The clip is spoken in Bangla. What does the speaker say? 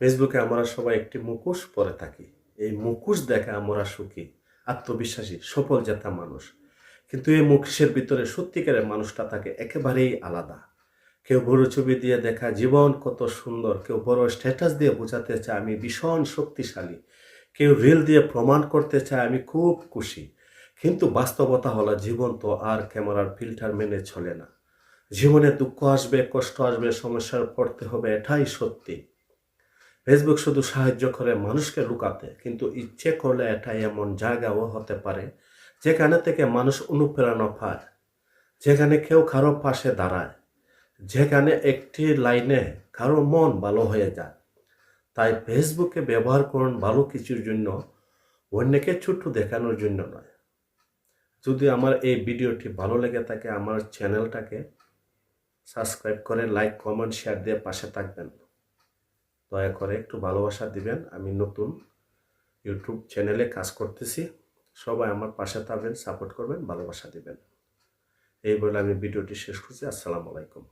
ফেসবুকে আমরা সবাই একটি মুখোশ পরে থাকি। এই মুখোশ দেখে আমরা সুখী, আত্মবিশ্বাসী, সফল জেতা মানুষ। কিন্তু এই মুখোশের ভিতরে সত্যিকারের মানুষটা থাকে একেবারেই আলাদা। কেউ বড় ছবি দিয়ে দেখা জীবন কত সুন্দর, কেউ বড় স্ট্যাটাস দিয়ে বোঝাতে চায় আমি ভীষণ শক্তিশালী, কেউ রিল দিয়ে প্রমাণ করতে চায় আমি খুব খুশি। কিন্তু বাস্তবতা হলো জীবন তো আর ক্যামেরার ফিল্টার মেনে চলে না। জীবনে দুঃখ আসবে, কষ্ট আসবে, সমস্যার পড়তে হবে, এটাই সত্যি। ফেসবুক শুধু সাহায্য করে মানুষকে লুকাতে, কিন্তু ইচ্ছে করলে এটা এমন জায়গাও হতে পারে যেখানে থেকে মানুষ অনুপ্রেরণা পায়, যেখানে কেউ কারো পাশে দাঁড়ায়, যেখানে একটি লাইনে কারো মন ভালো হয়ে যায়। তাই ফেসবুকে ব্যবহার করুন ভালো কিছুর জন্য, অন্যকে ছোট্ট দেখানোর জন্য নয়। যদি আমার এই ভিডিওটি ভালো লেগে থাকে আমার চ্যানেলটাকে সাবস্ক্রাইব করে লাইক কমেন্ট শেয়ার দিয়ে পাশে থাকবেন। দয়া করে একটু ভালোবাসা দিবেন। আমি নতুন ইউটিউব চ্যানেলে কাজ করতেছি। সবাই আমার পাশে থাকবেন, সাপোর্ট করবেন, ভালোবাসা দিবেন। এই বলে আমি ভিডিওটি শেষ করছি। আসসালামু আলাইকুম।